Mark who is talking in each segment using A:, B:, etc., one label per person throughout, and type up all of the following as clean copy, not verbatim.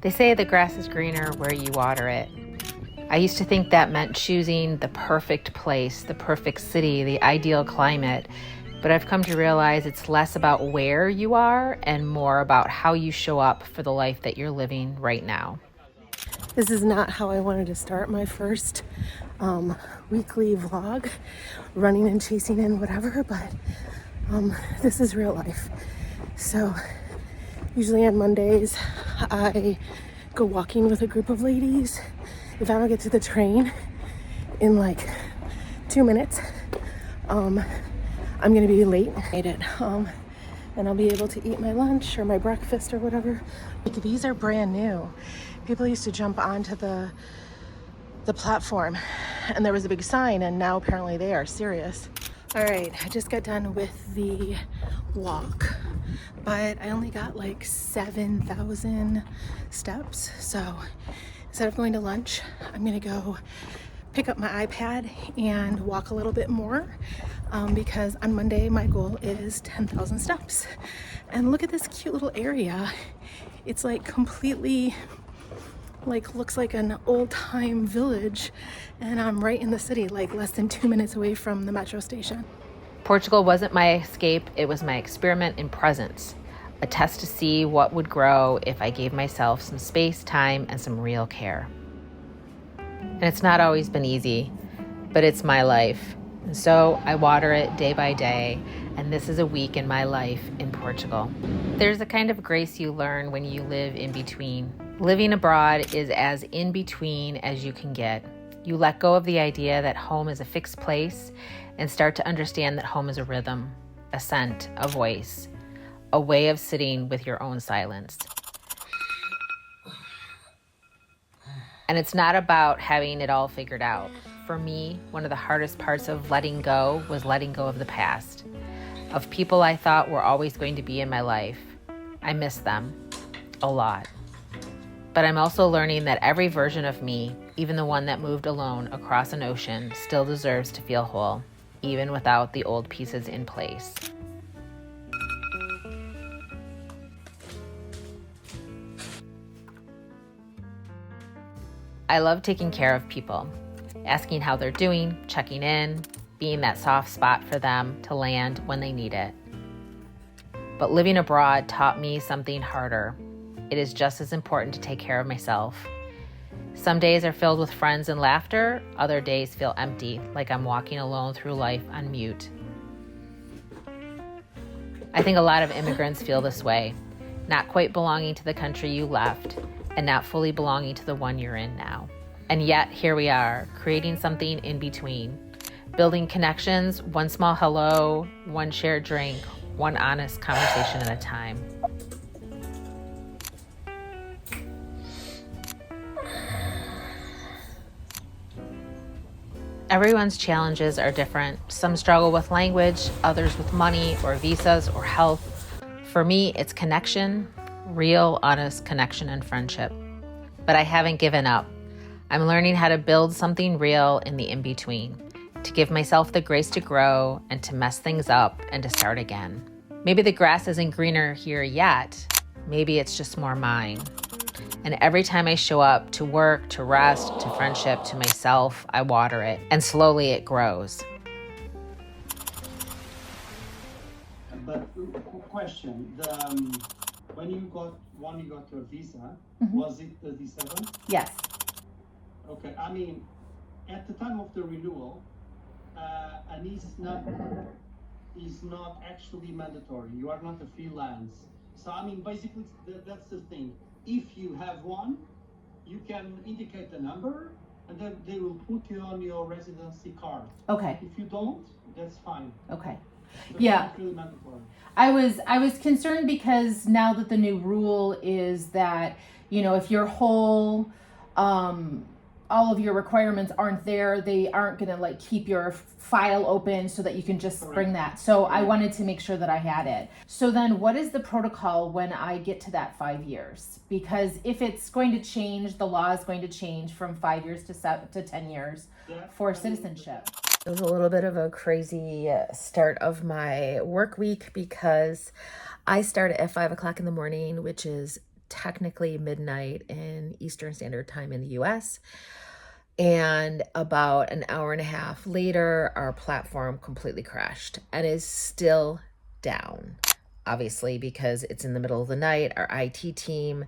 A: They say the grass is greener where you water it. I used to think that meant choosing the perfect place, the perfect city, the ideal climate, but I've come to realize it's less about where you are and more about how you show up for the life that you're living right now.
B: This is not how I wanted to start my first weekly vlog, running and chasing and whatever, but this is real life. So usually on Mondays, I go walking with a group of ladies. If I don't get to the train in like 2 minutes, I'm gonna be late. And I'll be able to eat my lunch or my breakfast or whatever. Like, these are brand new. People used to jump onto the platform and there was a big sign, and now apparently they are serious. All right, I just got done with the walk, but I only got like 7,000 steps. So instead of going to lunch, I'm gonna go pick up my iPad and walk a little bit more because on Monday my goal is 10,000 steps. And look at this cute little area. It's like completely looks like an old-time village, and I'm right in the city, like less than 2 minutes away from the metro station.
A: Portugal wasn't my escape, it was my experiment in presence, a test to see what would grow if I gave myself some space, time, and some real care. And it's not always been easy, but it's my life. And so I water it day by day, and this is a week in my life in Portugal. There's a kind of grace you learn when you live in between. Living abroad is as in between as you can get. You let go of the idea that home is a fixed place and start to understand that home is a rhythm, a scent, a voice, a way of sitting with your own silence. And it's not about having it all figured out. For me, one of the hardest parts of letting go was letting go of the past, of people I thought were always going to be in my life. I miss them a lot. But I'm also learning that every version of me, even the one that moved alone across an ocean, still deserves to feel whole, even without the old pieces in place. I love taking care of people, asking how they're doing, checking in, being that soft spot for them to land when they need it. But living abroad taught me something harder. It is just as important to take care of myself. Some days are filled with friends and laughter, other days feel empty, like I'm walking alone through life on mute. I think a lot of immigrants feel this way, not quite belonging to the country you left, and not fully belonging to the one you're in now. And yet, here we are, creating something in between, building connections, one small hello, one shared drink, one honest conversation at a time. Everyone's challenges are different. Some struggle with language, others with money or visas or health. For me, it's connection, real, honest connection and friendship. But I haven't given up. I'm learning how to build something real in the in-between, to give myself the grace to grow and to mess things up and to start again. Maybe the grass isn't greener here yet. Maybe it's just more mine. And every time I show up to work, to rest, to friendship, to myself, I water it. And slowly it grows.
C: But question, when you got your visa, was it the D7?
B: Yes.
C: Okay, I mean, at the time of the renewal, an is not actually mandatory. You are not a freelance. So I mean, basically, that's the thing. If you have one, you can indicate the number, and then they will put you on your residency card.
D: Okay.
C: If you don't, that's fine.
D: Okay.
C: So
D: Yeah.
C: it's not really mandatory.
D: I was concerned because now that the new rule is that, you know, if your whole all of your requirements aren't there, they aren't going to like keep your file open so that you can just bring that. So I wanted to make sure that I had it. So then what is the protocol when I get to that 5 years? Because if it's going to change, the law is going to change from 5 years to 10 years for citizenship.
A: It was a little bit of a crazy start of my work week because I start at 5 o'clock in the morning, which is technically midnight in Eastern Standard Time in the US. And about an hour and a half later, our platform completely crashed and is still down. Obviously, because it's in the middle of the night, our IT team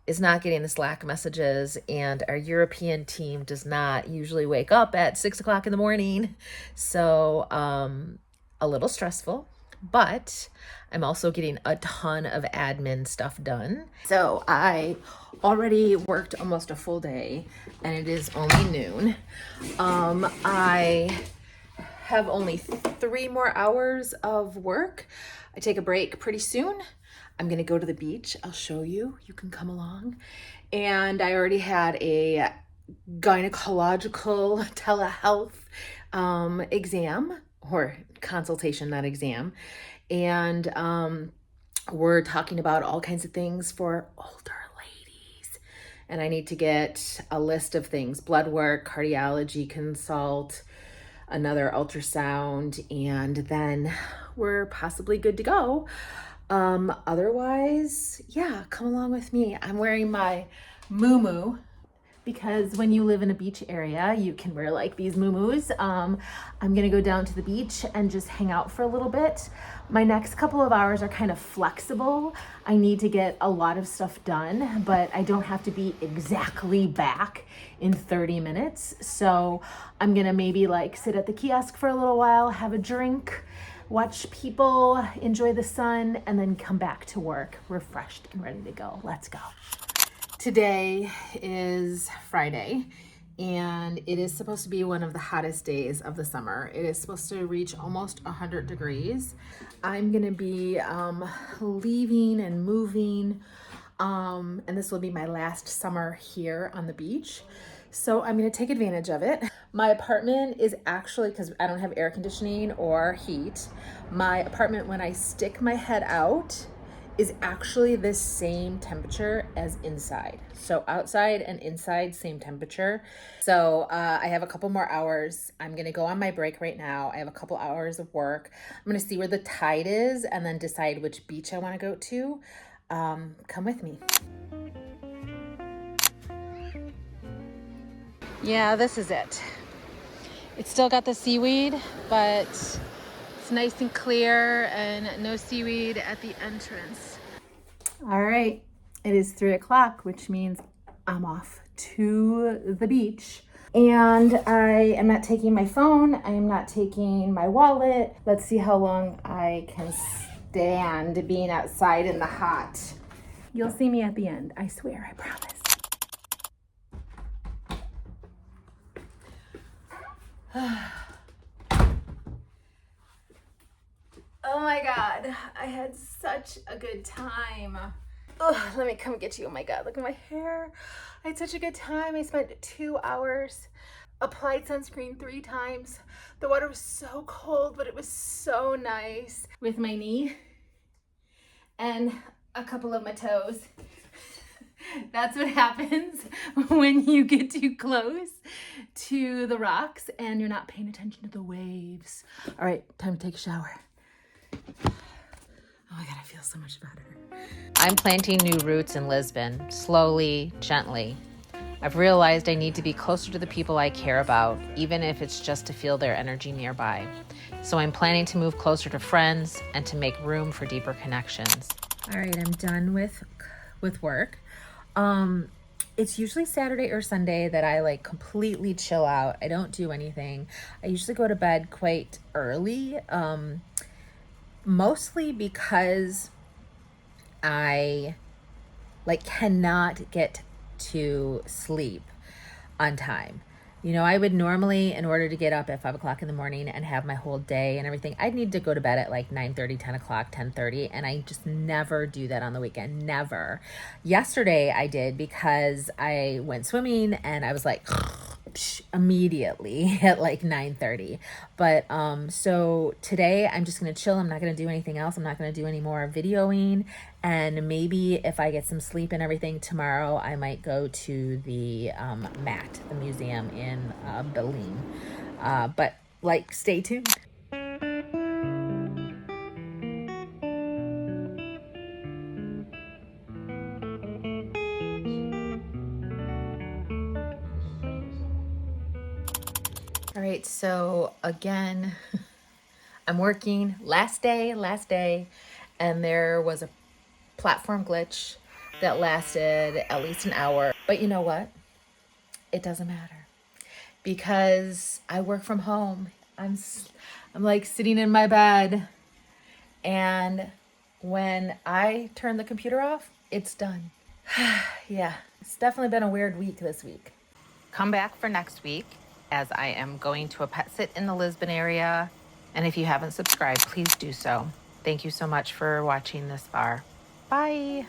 A: is not getting the Slack messages, and our European team does not usually wake up at 6 o'clock in the morning. So a little stressful, but I'm also getting a ton of admin stuff done. So I already worked almost a full day and it is only noon. I have only 3 more hours of work. I take a break pretty soon. I'm gonna go to the beach. I'll show you. You can come along. And I already had a gynecological telehealth exam, or consultation, not exam. And we're talking about all kinds of things for older ladies. And I need to get a list of things: blood work, cardiology consult, another ultrasound, and then we're possibly good to go. Otherwise, yeah, come along with me. I'm wearing my muumuu because when you live in a beach area, you can wear like these muumuus. I'm gonna go down to the beach and just hang out for a little bit. My next couple of hours are kind of flexible. I need to get a lot of stuff done, but I don't have to be exactly back in 30 minutes. So I'm gonna maybe like sit at the kiosk for a little while, have a drink, watch people, enjoy the sun, and then come back to work refreshed and ready to go. Let's go. Today is Friday, and it is supposed to be one of the hottest days of the summer. It is supposed to reach almost 100 degrees. I'm gonna be leaving and moving, and this will be my last summer here on the beach. So I'm gonna take advantage of it. My apartment is actually, because I don't have air conditioning or heat, my apartment, when I stick my head out, is actually the same temperature as inside. So outside and inside, same temperature. So I have a couple more hours. I'm gonna go on my break right now. I have a couple hours of work. I'm gonna see where the tide is and then decide which beach I wanna go to. Come with me. Yeah, this is it. It's still got the seaweed, but it's nice and clear and no seaweed at the entrance. All right, it is 3 o'clock, which means I'm off to the beach. And I am not taking my phone. I am not taking my wallet. Let's see how long I can stand being outside in the hot. You'll see me at the end, I swear, I promise. Oh my God, I had such a good time. Oh, let me come get you. Oh my God, look at my hair. I had such a good time. I spent 2 hours, applied sunscreen 3 times. The water was so cold, but it was so nice. With my knee and a couple of my toes. That's what happens when you get too close to the rocks and you're not paying attention to the waves. All right, time to take a shower. Oh my God, I feel so much better. I'm planting new roots in Lisbon, slowly, gently. I've realized I need to be closer to the people I care about, even if it's just to feel their energy nearby. So I'm planning to move closer to friends and to make room for deeper connections. All right, I'm done with work. It's usually Saturday or Sunday that I like completely chill out. I don't do anything. I usually go to bed quite early, mostly because I like cannot get to sleep on time. You know, I would normally, in order to get up at 5 o'clock in the morning and have my whole day and everything, I'd need to go to bed at like 9:30, 10 o'clock, 10:30. And I just never do that on the weekend. Never. Yesterday I did because I went swimming and I was like immediately at like 9:30. But so today I'm just going to chill. I'm not going to do anything else. I'm not going to do any more videoing. And maybe if I get some sleep and everything tomorrow, I might go to the MAT, the museum in Berlin. But like, stay tuned. All right, so again, I'm working last day, and there was a platform glitch that lasted at least an hour. But you know what? It doesn't matter because I work from home. I'm like sitting in my bed, and when I turn the computer off, it's done. Yeah, it's definitely been a weird week this week. Come back for next week as I am going to a pet sit in the Lisbon area. And if you haven't subscribed, please do so. Thank you so much for watching this far. Bye.